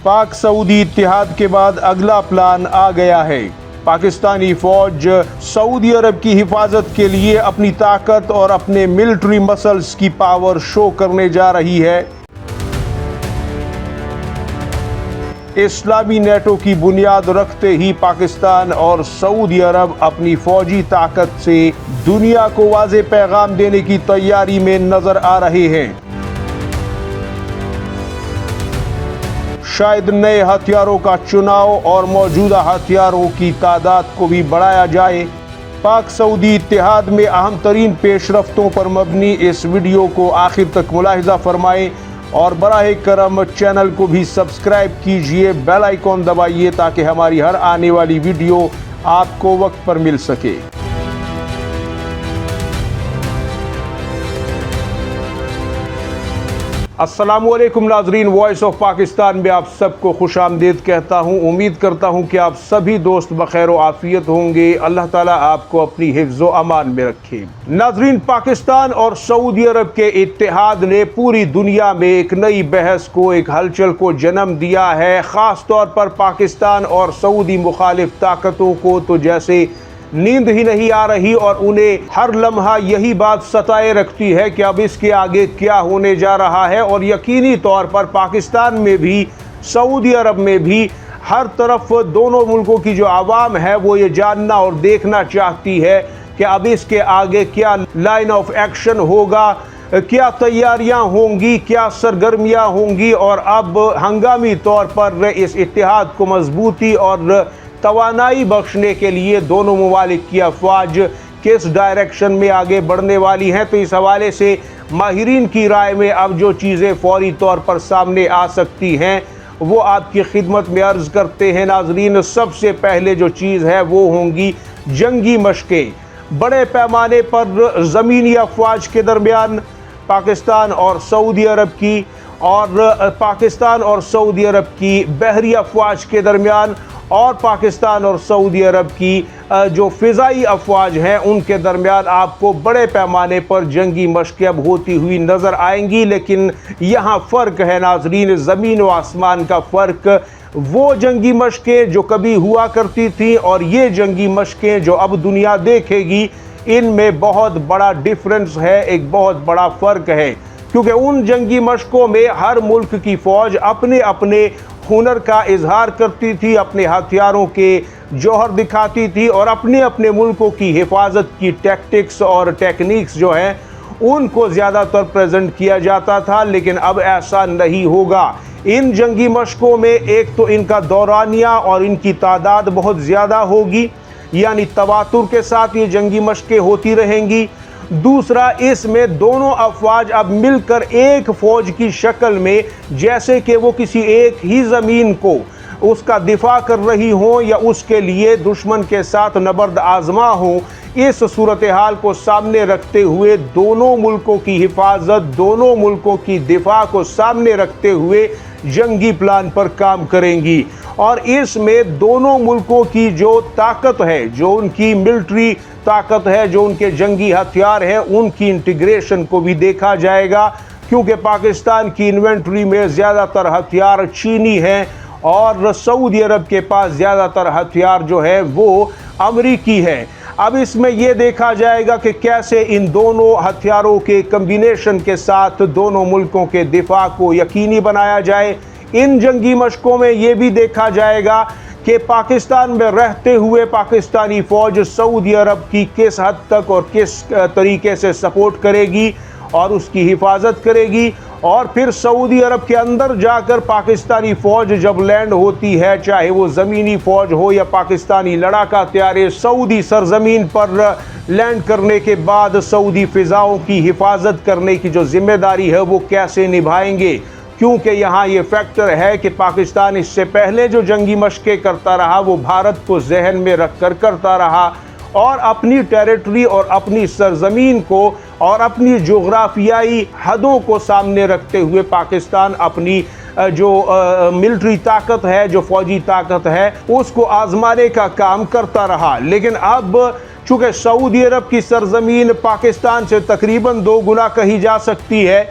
पाक सऊदी इत्तेहाद के बाद अगला प्लान आ गया है। पाकिस्तानी फौज सऊदी अरब की हिफाजत के लिए अपनी ताकत और अपने मिलिट्री मसल्स की पावर शो करने जा रही है। इस्लामी नेटो की बुनियाद रखते ही पाकिस्तान और सऊदी अरब अपनी फौजी ताकत से दुनिया को वाज़े पैगाम देने की तैयारी में नजर आ रहे हैं। शायद नए हथियारों का चुनाव और मौजूदा हथियारों की तादाद को भी बढ़ाया जाए। पाक सऊदी इत्तेहाद में अहम तरीन पेशरफ्तों पर मबनी इस वीडियो को आखिर तक मुलाहिजा फरमाएं और बराह करम चैनल को भी सब्सक्राइब कीजिए, बेल आइकॉन दबाइए ताकि हमारी हर आने वाली वीडियो आपको वक्त पर मिल सके। अस्सलामुअलैकुम नाजरीन, वॉइस ऑफ पाकिस्तान में आप सबको खुश आमदीद कहता हूँ। उम्मीद करता हूँ कि आप सभी दोस्त बखैर आफियत होंगे। अल्लाह ताला आपको अपनी हिफ्ज़ व अमान में रखे। नाजरीन, पाकिस्तान और सऊदी अरब के इत्तेहाद ने पूरी दुनिया में एक नई बहस को, एक हलचल को जन्म दिया है। ख़ास तौर पर पाकिस्तान और सऊदी मुखालिफ ताकतों को तो जैसे नींद ही नहीं आ रही और उन्हें हर लम्हा यही बात सताए रखती है कि अब इसके आगे क्या होने जा रहा है। और यकीनी तौर पर पाकिस्तान में भी, सऊदी अरब में भी, हर तरफ दोनों मुल्कों की जो आवाम है वो ये जानना और देखना चाहती है कि अब इसके आगे क्या लाइन ऑफ एक्शन होगा, क्या तैयारियां होंगी, क्या सरगर्मियां होंगी और अब हंगामी तौर पर इस इत्तेहाद को मजबूती और तवानाई बख्शने के लिए दोनों ममालिक की अफवाज किस डायरेक्शन में आगे बढ़ने वाली हैं। तो इस हवाले से माहिरीन की राय में अब जो चीज़ें फौरी तौर पर सामने आ सकती हैं वो आपकी खिदमत में अर्ज़ करते हैं। नाजरीन, सबसे पहले जो चीज़ है वो होंगी जंगी मशकें। बड़े पैमाने पर ज़मीनी अफवाज के दरमियान पाकिस्तान और सऊदी अरब की, और पाकिस्तान और सऊदी अरब की बहरी अफवाज के दरमियान, और पाकिस्तान और सऊदी अरब की जो फ़िज़ाई अफवाज हैं उनके दरमियान आपको बड़े पैमाने पर जंगी मशक़ें अब होती हुई नज़र आएंगी। लेकिन यहाँ फ़र्क है नाजरीन, ज़मीन व आसमान का फ़र्क। वो जंगी मशक़ें जो कभी हुआ करती थी और ये जंगी मशक़ें जो अब दुनिया देखेगी, इनमें बहुत बड़ा डिफरेंस है, एक बहुत बड़ा फ़र्क है। क्योंकि उन जंगी मशक़ों में हर मुल्क की फ़ौज अपने अपने हुनर का इजहार करती थी, अपने हथियारों के जौहर दिखाती थी और अपने अपने मुल्कों की हिफाजत की टैक्टिक्स और टेक्निक्स जो हैं उनको ज़्यादातर प्रेजेंट किया जाता था। लेकिन अब ऐसा नहीं होगा। इन जंगी मशक़ों में एक तो इनका दौरानिया और इनकी तादाद बहुत ज़्यादा होगी, यानी तवातुर के साथ ये जंगी मशक़ें होती रहेंगी। दूसरा, इसमें दोनों अफवाज अब मिलकर एक फ़ौज की शक्ल में, जैसे कि वो किसी एक ही ज़मीन को उसका दिफा कर रही हों या उसके लिए दुश्मन के साथ नबर्द आजमा हों, इस सूरत हाल को सामने रखते हुए दोनों मुल्कों की हिफाजत, दोनों मुल्कों की दिफा को सामने रखते हुए जंगी प्लान पर काम करेंगी। और इसमें दोनों मुल्कों की जो ताकत है, जो उनकी मिलिट्री ताकत है, जो उनके जंगी हथियार हैं, उनकी इंटीग्रेशन को भी देखा जाएगा। क्योंकि पाकिस्तान की इन्वेंट्री में ज़्यादातर हथियार चीनी हैं और सऊदी अरब के पास ज़्यादातर हथियार जो है वो अमरीकी है। अब इसमें यह देखा जाएगा कि कैसे इन दोनों हथियारों के कम्बिनेशन के साथ दोनों मुल्कों के दिफा को यकीनी बनाया जाए। इन जंगी मशकों में यह भी देखा जाएगा कि पाकिस्तान में रहते हुए पाकिस्तानी फ़ौज सऊदी अरब की किस हद तक और किस तरीके से सपोर्ट करेगी और उसकी हिफाजत करेगी। और फिर सऊदी अरब के अंदर जाकर पाकिस्तानी फ़ौज जब लैंड होती है, चाहे वो ज़मीनी फ़ौज हो या पाकिस्तानी लड़ाका त्यारे, सऊदी सरजमीन पर लैंड करने के बाद सऊदी फ़िज़ाओं की हिफाजत करने की जो ज़िम्मेदारी है वो कैसे निभाएंगे। क्योंकि यहाँ ये फैक्टर है कि पाकिस्तान इससे पहले जो जंगी मशक़ें करता रहा वो भारत को जहन में रख कर करता रहा और अपनी टेरिटरी और अपनी सरजमीन को और अपनी जोग्राफियाई हदों को सामने रखते हुए पाकिस्तान अपनी जो मिलिट्री ताकत है, जो फौजी ताकत है, उसको आजमाने का काम करता रहा। लेकिन अब चूँकि सऊदी अरब की सरजमीन पाकिस्तान से तकरीबन 2 गुना कही जा सकती है,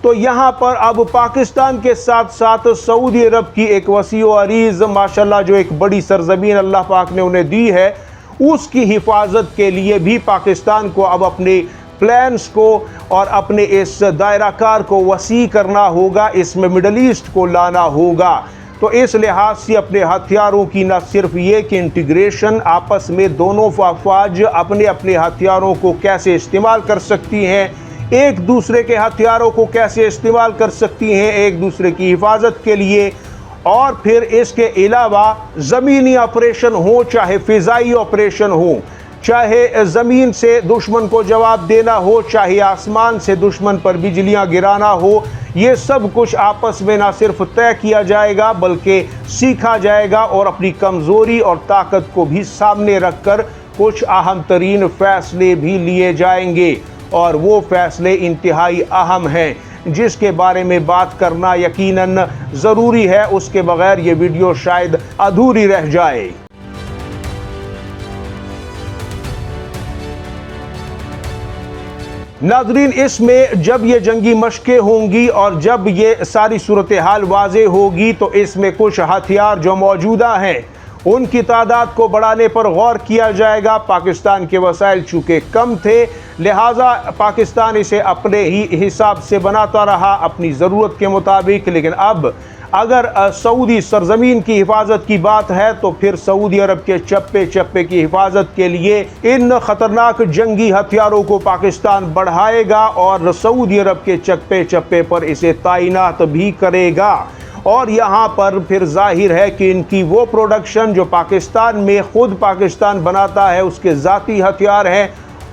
तो यहाँ पर अब पाकिस्तान के साथ साथ सऊदी अरब की एक वसी व अरीज़ माशाल्लाह जो एक बड़ी सरजमीन अल्लाह पाक ने उन्हें दी है, उसकी हिफाजत के लिए भी पाकिस्तान को अब अपने प्लान्स को और अपने इस दायराकार को वसी करना होगा, इसमें मिडल ईस्ट को लाना होगा। तो इस लिहाज से अपने हथियारों की न सिर्फ ये कि इंटीग्रेशन, आपस में दोनों अफवाज अपने अपने हथियारों को कैसे इस्तेमाल कर सकती हैं, एक दूसरे के हथियारों को कैसे इस्तेमाल कर सकती हैं एक दूसरे की हिफाजत के लिए, और फिर इसके अलावा ज़मीनी ऑपरेशन हो चाहे फ़िज़ाई ऑपरेशन हो, चाहे ज़मीन से दुश्मन को जवाब देना हो, चाहे आसमान से दुश्मन पर बिजलियां गिराना हो, ये सब कुछ आपस में ना सिर्फ तय किया जाएगा बल्कि सीखा जाएगा और अपनी कमज़ोरी और ताकत को भी सामने रखकर कुछ अहम तरीन फ़ैसले भी लिए जाएंगे। और वो फ़ैसले इंतहाई अहम हैं जिसके बारे में बात करना यकीनन ज़रूरी है, उसके बगैर ये वीडियो शायद अधूरी रह जाए। नाज़रीन, इसमें जब ये जंगी मशक़ें होंगी और जब ये सारी सूरत हाल वाज़े होगी तो इसमें कुछ हथियार जो मौजूदा हैं उनकी तादाद को बढ़ाने पर गौर किया जाएगा। पाकिस्तान के वसाइल चूँकि कम थे, लिहाजा पाकिस्तान इसे अपने ही हिसाब से बनाता रहा अपनी ज़रूरत के मुताबिक। लेकिन अब अगर सऊदी सरजमीन की हिफाजत की बात है तो फिर सऊदी अरब के चप्पे चप्पे की हिफाजत के लिए इन ख़तरनाक जंगी हथियारों को पाकिस्तान बढ़ाएगा और सऊदी अरब के चप्पे चप्पे पर इसे तैनात भी करेगा। और यहाँ पर फिर जाहिर है कि इनकी वो प्रोडक्शन जो पाकिस्तान में ख़ुद पाकिस्तान बनाता है, उसके ज़ाती हथियार हैं,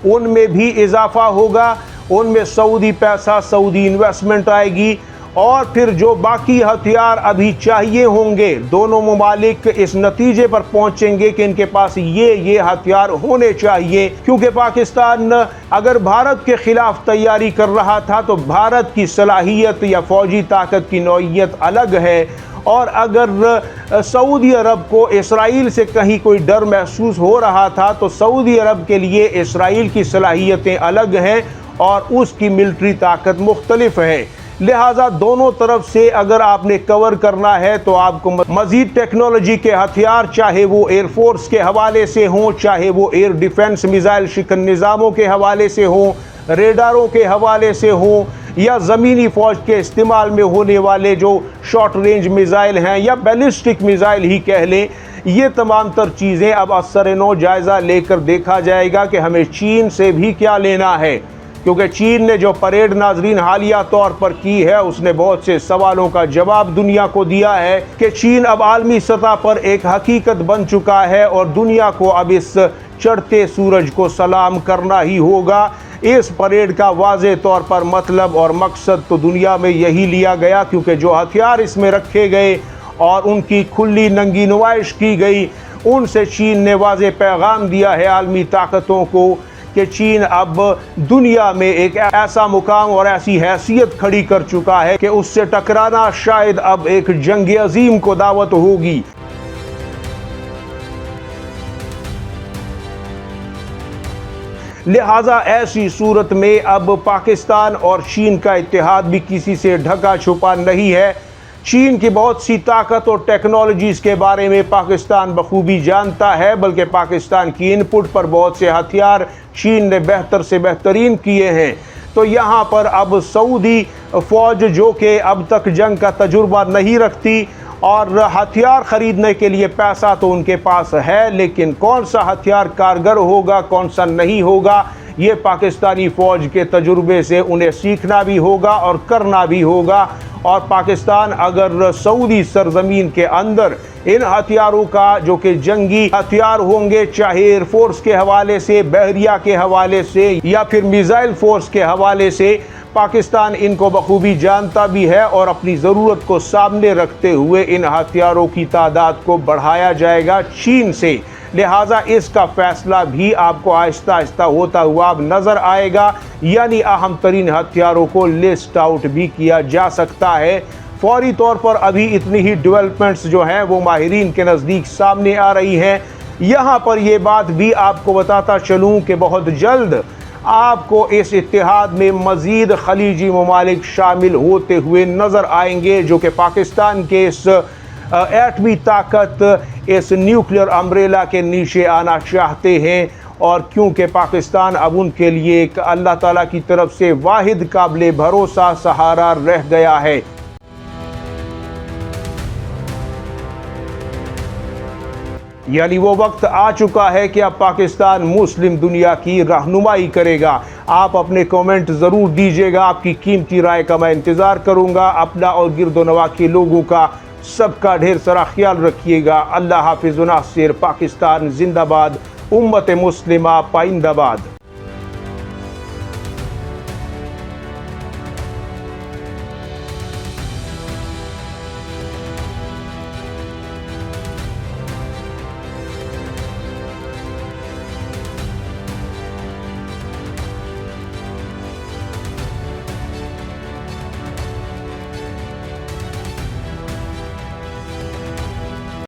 उनमें भी इजाफ़ा होगा, उनमें सऊदी पैसा, सऊदी इन्वेस्टमेंट आएगी। और फिर जो बाकी हथियार अभी चाहिए होंगे, दोनों ममालिक इस नतीजे पर पहुंचेंगे कि इनके पास ये हथियार होने चाहिए, क्योंकि पाकिस्तान अगर भारत के खिलाफ तैयारी कर रहा था तो भारत की सलाहियत या फौजी ताकत की नौइयत अलग है, और अगर सऊदी अरब को इसराइल से कहीं कोई डर महसूस हो रहा था तो सऊदी अरब के लिए इसराइल की सलाहियतें अलग हैं और उसकी मिलिट्री ताकत मुख्तलिफ है। लिहाजा दोनों तरफ से अगर आपने कवर करना है तो आपको मज़ीद टेक्नोलॉजी के हथियार, चाहे वो एयरफोर्स के हवाले से हों, चाहे वो एयर डिफेंस मिसाइल शिकन निज़ामों के हवाले से हों, रेडारों के हवाले से हों, या ज़मीनी फ़ौज के इस्तेमाल में होने वाले जो शॉर्ट रेंज मिसाइल हैं या बैलिस्टिक मिसाइल ही कह लें, ये तमाम तर चीज़ें अब असर-ए-नौ जायज़ा लेकर देखा जाएगा कि हमें चीन से भी क्या लेना है। क्योंकि चीन ने जो परेड नाजरीन हालिया तौर पर की है, उसने बहुत से सवालों का जवाब दुनिया को दिया है कि चीन अब आलमी सतह पर एक हकीकत बन चुका है और दुनिया को अब इस चढ़ते सूरज को सलाम करना ही होगा। इस परेड का वाज़े तौर पर मतलब और मकसद तो दुनिया में यही लिया गया, क्योंकि जो हथियार इसमें रखे गए और उनकी खुली नंगी नुमाइश की गई, उनसे चीन ने वाज़े पैगाम दिया है आलमी ताकतों को कि चीन अब दुनिया में एक ऐसा मुकाम और ऐसी हैसियत खड़ी कर चुका है कि उससे टकराना शायद अब एक जंग अजीम को दावत होगी। लिहाजा ऐसी सूरत में अब पाकिस्तान और चीन का इत्तेहाद भी किसी से ढका छुपा नहीं है। चीन की बहुत सी ताकत और टेक्नोलॉजीज़ के बारे में पाकिस्तान बखूबी जानता है, बल्कि पाकिस्तान की इनपुट पर बहुत से हथियार चीन ने बेहतर से बेहतरीन किए हैं। तो यहाँ पर अब सऊदी फ़ौज जो कि अब तक जंग का तजुर्बा नहीं रखती और हथियार ख़रीदने के लिए पैसा तो उनके पास है, लेकिन कौन सा हथियार कारगर होगा, कौन सा नहीं होगा, ये पाकिस्तानी फ़ौज के तजुर्बे से उन्हें सीखना भी होगा और करना भी होगा। और पाकिस्तान अगर सऊदी सरजमीन के अंदर इन हथियारों का जो कि जंगी हथियार होंगे, चाहे एयरफोर्स के हवाले से, बहरिया के हवाले से या फिर मिसाइल फोर्स के हवाले से, पाकिस्तान इनको बखूबी जानता भी है और अपनी ज़रूरत को सामने रखते हुए इन हथियारों की तादाद को बढ़ाया जाएगा चीन से। लिहाजा इसका फ़ैसला भी आपको आहिस्ता आहिस्ता होता हुआ अब नज़र आएगा, यानी अहम तरीन हथियारों को लिस्ट आउट भी किया जा सकता है। फौरी तौर पर अभी इतनी ही डेवलपमेंट्स जो हैं वो माहिरीन के नज़दीक सामने आ रही हैं। यहाँ पर ये बात भी आपको बताता चलूँ कि बहुत जल्द आपको इस इत्तेहाद में मज़ीद खलीजी ममालिक शामिल होते हुए नज़र आएंगे जो कि पाकिस्तान के इस एटमी ताकत, इस न्यूक्लियर अम्ब्रेला के नीचे आना चाहते हैं। और क्योंकि पाकिस्तान अब उनके लिए एक अल्लाह ताला की तरफ से वाहिद काबिल भरोसा सहारा रह गया है। यानी वो वक्त आ चुका है कि अब पाकिस्तान मुस्लिम दुनिया की रहनुमाई करेगा। आप अपने कमेंट ज़रूर दीजिएगा, आपकी कीमती राय का मैं इंतज़ार करूँगा। अपना और गिरदोनवा के लोगों का सबका ढेर सारा ख्याल रखिएगा। अल्लाह हाफिज़ व नासिर। पाकिस्तान जिंदाबाद, उम्मत मुस्लिमा पाइंदाबाद।